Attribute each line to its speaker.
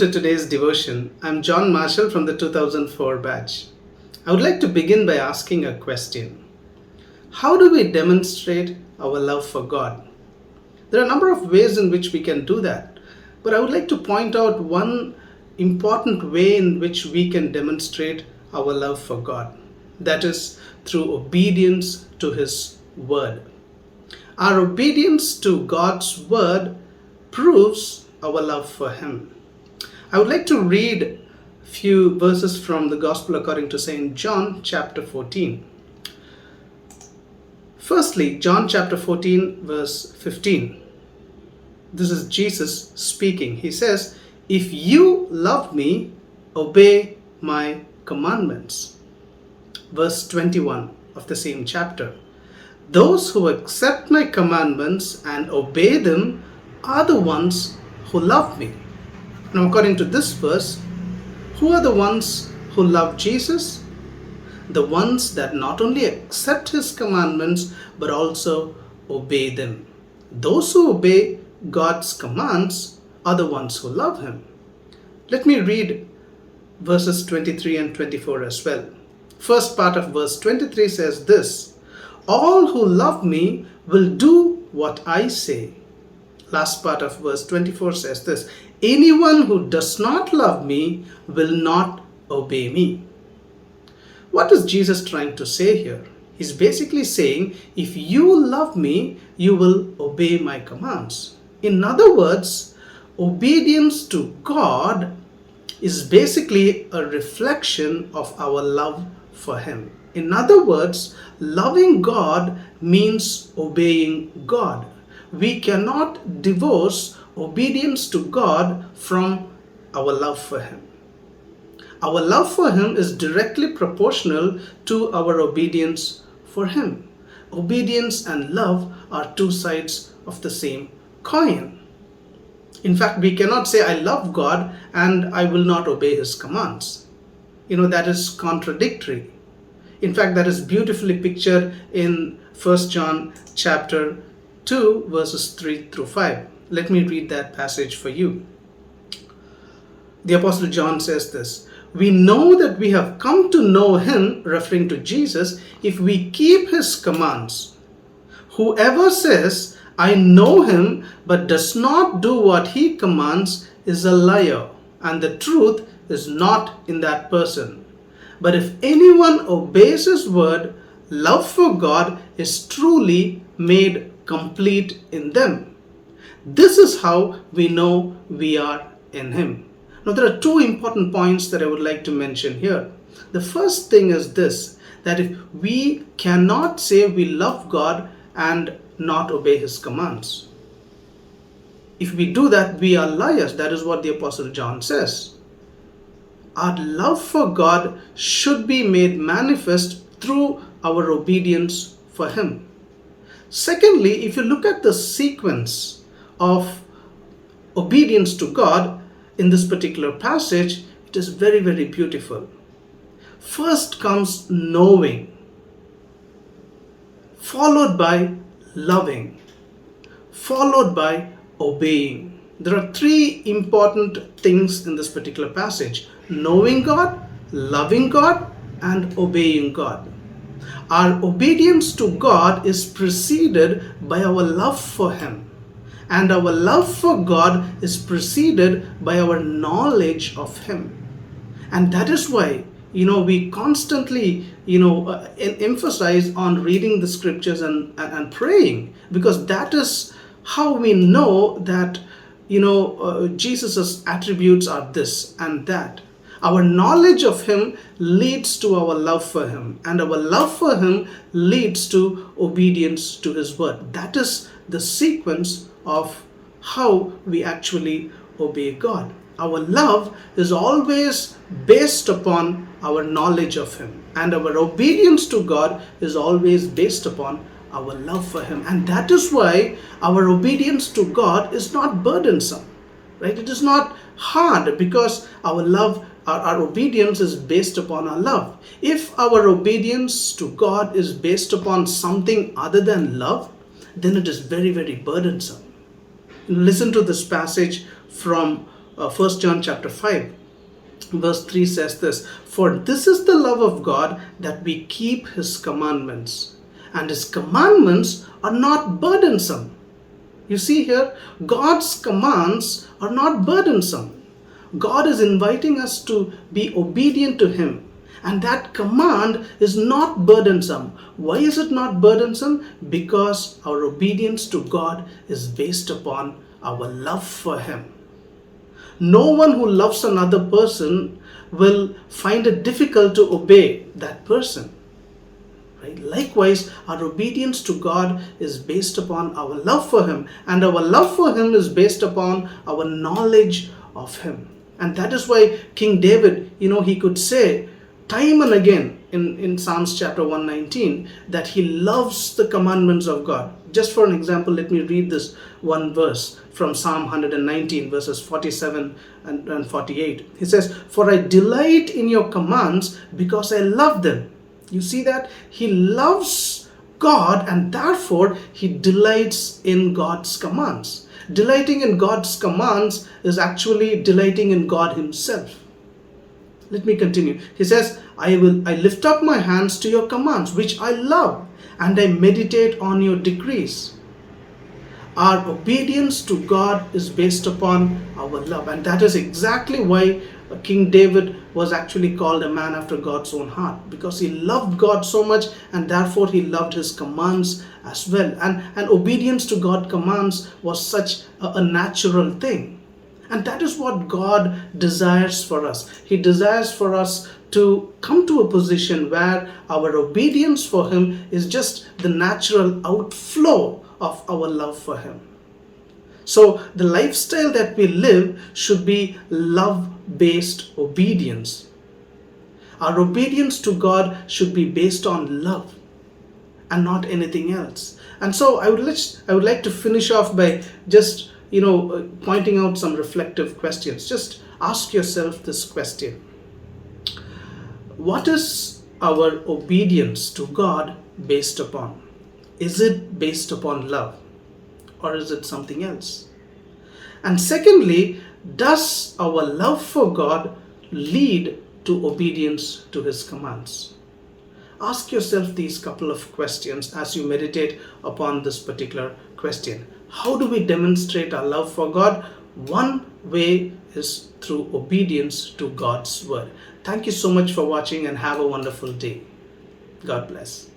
Speaker 1: to today's devotion. I'm John Marshall from the 2004 batch. I would like to begin by asking a question. How do we demonstrate our love for God? There are a number of ways in which we can do that, but I would like to point out one important way in which we can demonstrate our love for God. That is through obedience to His Word. Our obedience to God's Word proves our love for Him. I would like to read a few verses from the Gospel according to St. John chapter 14. Firstly, John chapter 14 verse 15. This is Jesus speaking. He says, "If you love me, obey my commandments." Verse 21 of the same chapter. "Those who accept my commandments and obey them are the ones who love me." Now, according to this verse, who are the ones who love Jesus? The ones that not only accept His commandments but also obey them. Those who obey God's commands are the ones who love Him. Let me read verses 23 and 24 as well. First part of verse 23 says this: "All who love me will do what I say." Last part of verse 24 says this: "Anyone who does not love me will not obey me." What is Jesus trying to say here? He's basically saying, if you love me, you will obey my commands. In other words, obedience to God is basically a reflection of our love for Him. In other words, loving God means obeying God. We cannot divorce obedience to God from our love for Him. Our love for Him is directly proportional to our obedience for Him. Obedience and love are two sides of the same coin. In fact, we cannot say I love God and I will not obey His commands. That is contradictory. In fact, that is beautifully pictured in 1 John chapter 2 verses 3 through 5. Let me read that passage for you. The Apostle John says this: "We know that we have come to know Him," referring to Jesus, "if we keep His commands. Whoever says, 'I know Him,' but does not do what He commands is a liar, and the truth is not in that person. But if anyone obeys His word, love for God is truly made complete in them. This is how we know we are in Him." Now, there are two important points that I would like to mention here. The first thing is this, that if we cannot say we love God and not obey His commands. If we do that, we are liars. That is what the Apostle John says. Our love for God should be made manifest through our obedience for Him. Secondly, if you look at the sequence of obedience to God in this particular passage, it is very, very beautiful. First comes knowing, followed by loving, followed by obeying. There are three important things in this particular passage: knowing God, loving God, and obeying God. Our obedience to God is preceded by our love for Him. And our love for God is preceded by our knowledge of Him. And that is why, we constantly, emphasize on reading the scriptures and praying, because that is how we know that, Jesus' attributes are this and that. Our knowledge of Him leads to our love for Him, and our love for Him leads to obedience to His word. That is the sequence of how we actually obey God. Our love is always based upon our knowledge of Him, and our obedience to God is always based upon our love for Him. And that is why our obedience to God is not burdensome, right? It is not hard, because our obedience is based upon our love. If our obedience to God is based upon something other than love, then it is very, very burdensome. Listen to this passage from 1 John chapter 5, verse 3 says this: "For this is the love of God, that we keep his commandments, and his commandments are not burdensome." You see here, God's commands are not burdensome. God is inviting us to be obedient to him. And that command is not burdensome. Why is it not burdensome? Because our obedience to God is based upon our love for him. No one who loves another person will find it difficult to obey that person. Right? Likewise, our obedience to God is based upon our love for him, and our love for him is based upon our knowledge of him. And that is why King David, he could say time and again in Psalms chapter 119 that he loves the commandments of God. Just for an example, let me read this one verse from Psalm 119, verses 47 and 48. He says, "For I delight in your commands because I love them." You see that? He loves God, and therefore he delights in God's commands. Delighting in God's commands is actually delighting in God himself. Let me continue. He says, I lift up my hands to your commands, which I love, and I meditate on your decrees." Our obedience to God is based upon our love, and that is exactly why King David was actually called a man after God's own heart, because he loved God so much, and therefore he loved his commands as well. And obedience to God's commands was such a natural thing. And that is what God desires for us. He desires for us to come to a position where our obedience for him is just the natural outflow of our love for him. So the lifestyle that we live should be love-based obedience. Our obedience to God should be based on love and not anything else. And so I would like to finish off by just pointing out some reflective questions. Just ask yourself this question: what is our obedience to God based upon? Is it based upon love, or is it something else? And secondly, does our love for God lead to obedience to his commands? Ask yourself these couple of questions as you meditate upon this particular question. How do we demonstrate our love for God? One way is through obedience to God's word. Thank you so much for watching, and have a wonderful day. God bless.